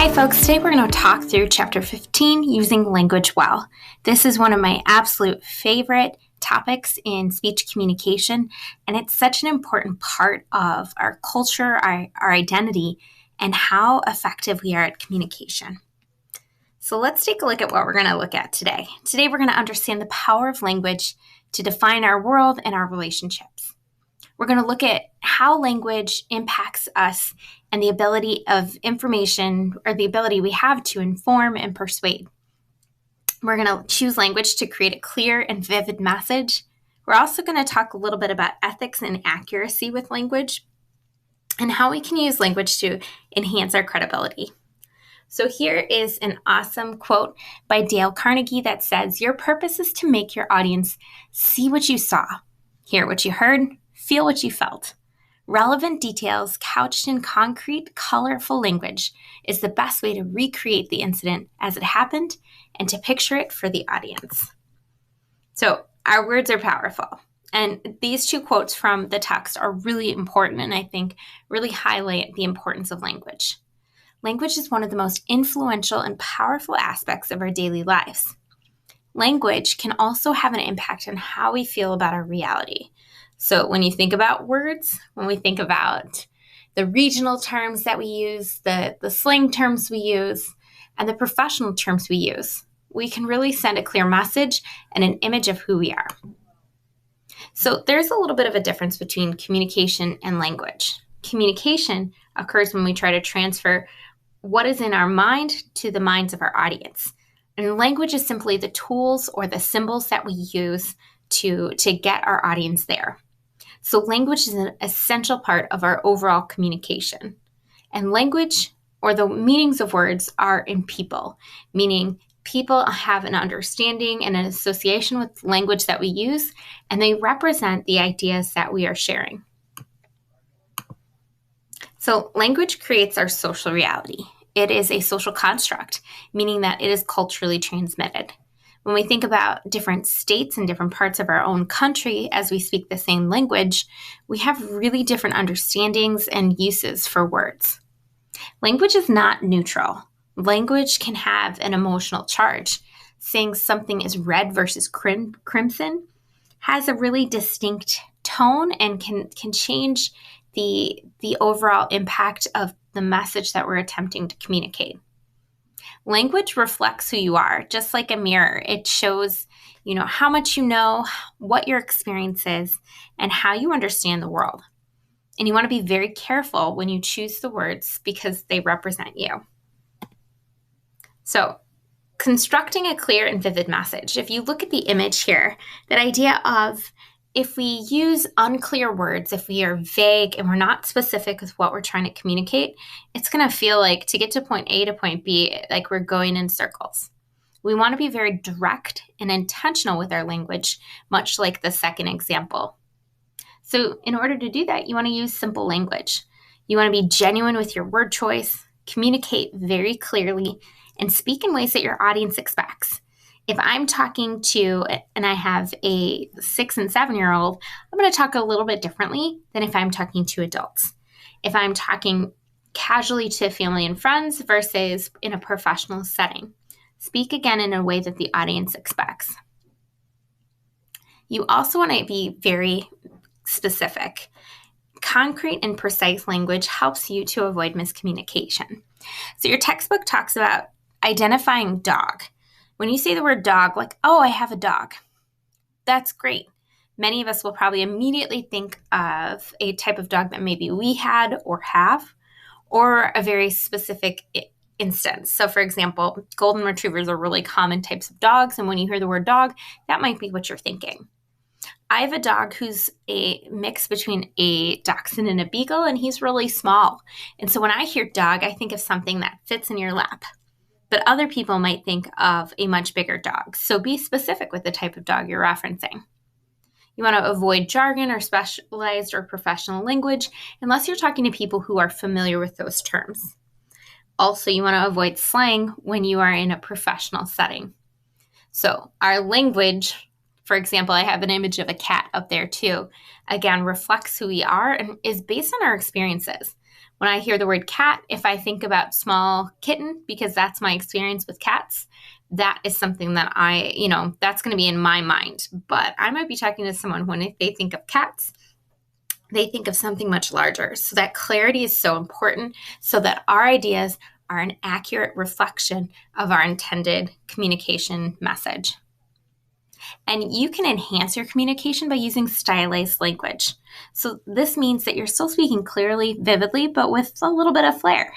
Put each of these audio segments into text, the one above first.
Hi folks, today we're going to talk through chapter 15, using language well. This is one of my absolute favorite topics in speech communication, and it's such an important part of our culture, our identity, and how effective we are at communication. So let's take a look at what we're going to look at today. Today we're going to understand the power of language to define our world and our relationships. We're going to look at how language impacts us and the ability of information, or the ability we have to inform and persuade. We're going to choose language to create a clear and vivid message. We're also going to talk a little bit about ethics and accuracy with language and how we can use language to enhance our credibility. So here is an awesome quote by Dale Carnegie that says, "Your purpose is to make your audience see what you saw, hear what you heard, feel what you felt. Relevant details couched in concrete, colorful language is the best way to recreate the incident as it happened and to picture it for the audience." So our words are powerful. And these two quotes from the text are really important, and I think really highlight the importance of language. Language is one of the most influential and powerful aspects of our daily lives. Language can also have an impact on how we feel about our reality. So when you think about words, when we think about the regional terms that we use, the slang terms we use, and the professional terms we use, we can really send a clear message and an image of who we are. So there's a little bit of a difference between communication and language. Communication occurs when we try to transfer what is in our mind to the minds of our audience. And language is simply the tools or the symbols that we use to get our audience there. So language is an essential part of our overall communication. And language, or the meanings of words, are in people, meaning people have an understanding and an association with language that we use, and they represent the ideas that we are sharing. So language creates our social reality. It is a social construct, meaning that it is culturally transmitted. When we think about different states and different parts of our own country as we speak the same language, we have really different understandings and uses for words. Language is not neutral. Language can have an emotional charge. Saying something is red versus crimson has a really distinct tone and can change the overall impact of the message that we're attempting to communicate. Language reflects who you are, just like a mirror. It shows, how much you know, what your experience is, and how you understand the world. And you want to be very careful when you choose the words because they represent you. So, constructing a clear and vivid message. If you look at the image here, that idea of if we use unclear words, if we are vague and we're not specific with what we're trying to communicate, it's going to feel like to get to point A to point B, like we're going in circles. We want to be very direct and intentional with our language, much like the second example. So in order to do that, you want to use simple language. You want to be genuine with your word choice, communicate very clearly, and speak in ways that your audience expects. If I'm talking to, and I have a 6 and 7-year-old, I'm going to talk a little bit differently than if I'm talking to adults. If I'm talking casually to family and friends versus in a professional setting, speak again in a way that the audience expects. You also want to be very specific. Concrete and precise language helps you to avoid miscommunication. So your textbook talks about identifying dog. When you say the word dog, like, oh, I have a dog, that's great. Many of us will probably immediately think of a type of dog that maybe we had or have, or a very specific instance. So for example, golden retrievers are really common types of dogs. And when you hear the word dog, that might be what you're thinking. I have a dog who's a mix between a dachshund and a beagle, and he's really small. And so when I hear dog, I think of something that fits in your lap. But other people might think of a much bigger dog. So be specific with the type of dog you're referencing. You want to avoid jargon or specialized or professional language unless you're talking to people who are familiar with those terms. Also, you want to avoid slang when you are in a professional setting. So our language, for example, I have an image of a cat up there too, again, reflects who we are and is based on our experiences. When I hear the word cat, if I think about small kitten, because that's my experience with cats, that is something that that's going to be in my mind. But I might be talking to someone when if they think of cats, they think of something much larger. So that clarity is so important so that our ideas are an accurate reflection of our intended communication message. And you can enhance your communication by using stylized language. So this means that you're still speaking clearly, vividly, but with a little bit of flair.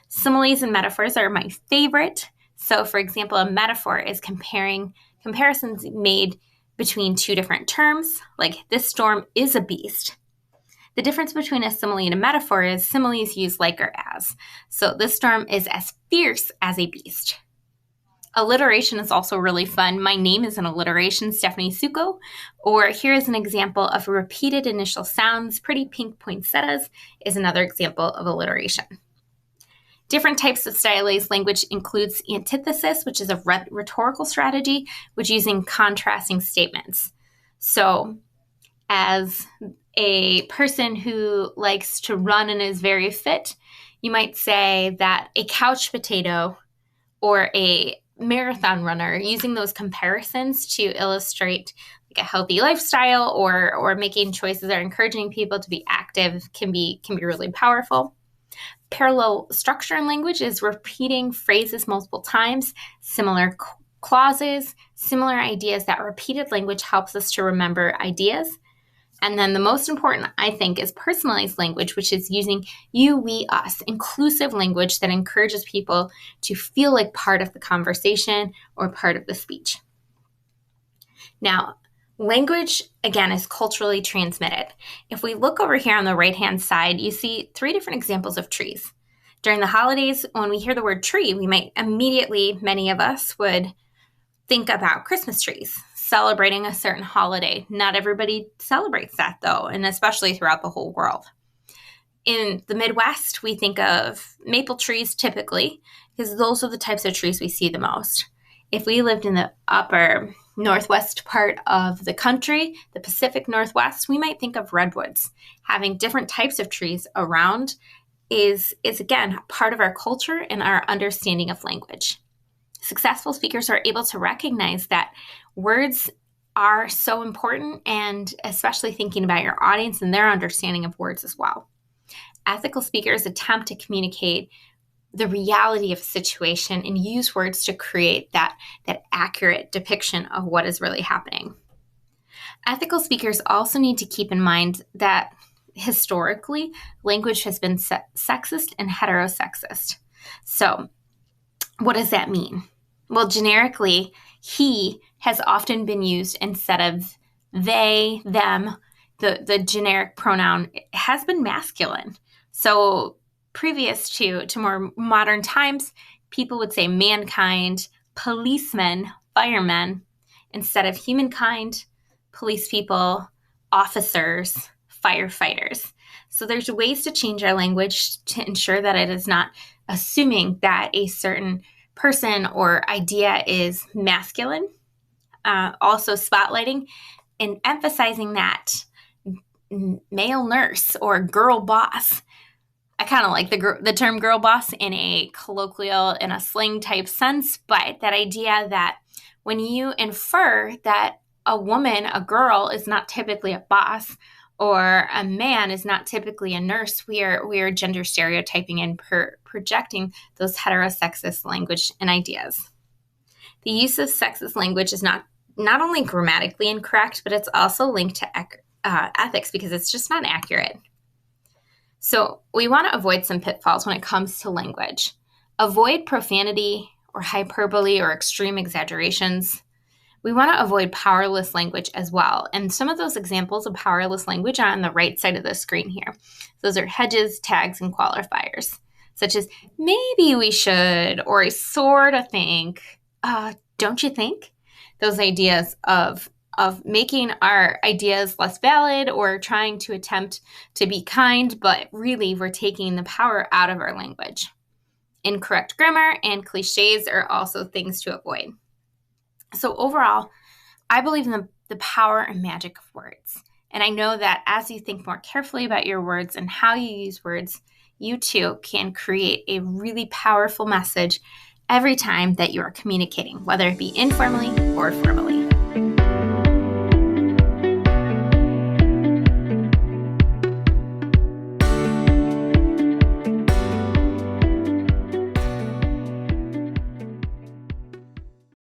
Similes and metaphors are my favorite. So for example, a metaphor is comparisons made between two different terms, like this storm is a beast. The difference between a simile and a metaphor is similes use like or as. So this storm is as fierce as a beast. Alliteration is also really fun. My name is an alliteration, Stephanie Suko. Or here is an example of repeated initial sounds. Pretty pink poinsettias is another example of alliteration. Different types of stylized language includes antithesis, which is a rhetorical strategy, which using contrasting statements. So as a person who likes to run and is very fit, you might say that a couch potato or a marathon runner, using those comparisons to illustrate like a healthy lifestyle or making choices or encouraging people to be active can be really powerful. Parallel structure in language is repeating phrases multiple times, similar clauses, similar ideas. That repeated language helps us to remember ideas. And then the most important, I think, is personalized language, which is using you, we, us, inclusive language that encourages people to feel like part of the conversation or part of the speech. Now, language, again, is culturally transmitted. If we look over here on the right-hand side, you see 3 different examples of trees. During the holidays, when we hear the word tree, we might immediately, many of us would think about Christmas trees, celebrating a certain holiday. Not everybody celebrates that, though, and especially throughout the whole world. In the Midwest, we think of maple trees typically, because those are the types of trees we see the most. If we lived in the upper northwest part of the country, the Pacific Northwest, we might think of redwoods. Having different types of trees around is again, part of our culture and our understanding of language. Successful speakers are able to recognize that words are so important, and especially thinking about your audience and their understanding of words as well. Ethical speakers attempt to communicate the reality of a situation and use words to create that accurate depiction of what is really happening. Ethical speakers also need to keep in mind that historically, language has been sexist and heterosexist. So, what does that mean? Well, generically, he has often been used instead of they, them. The generic pronoun has been masculine. So previous to more modern times, people would say mankind, policemen, firemen, instead of humankind, police people, officers, firefighters. So there's ways to change our language to ensure that it is not assuming that a certain person or idea is masculine. Also spotlighting and emphasizing that male nurse or girl boss. I kind of like the term girl boss in a colloquial, in a slang type sense, but that idea that when you infer that a woman, a girl, is not typically a boss, or a man is not typically a nurse, we are gender stereotyping and projecting those heterosexist language and ideas. The use of sexist language is not only grammatically incorrect, but it's also linked to ethics because it's just not accurate. So we want to avoid some pitfalls when it comes to language. Avoid profanity or hyperbole or extreme exaggerations. We want to avoid powerless language as well. And some of those examples of powerless language are on the right side of the screen here. Those are hedges, tags, and qualifiers, such as maybe we should, or I sort of think, don't you think? Those ideas of making our ideas less valid or trying to attempt to be kind, but really we're taking the power out of our language. Incorrect grammar and cliches are also things to avoid. So overall, I believe in the power and magic of words. And I know that as you think more carefully about your words and how you use words, you too can create a really powerful message every time that you are communicating, whether it be informally or formally.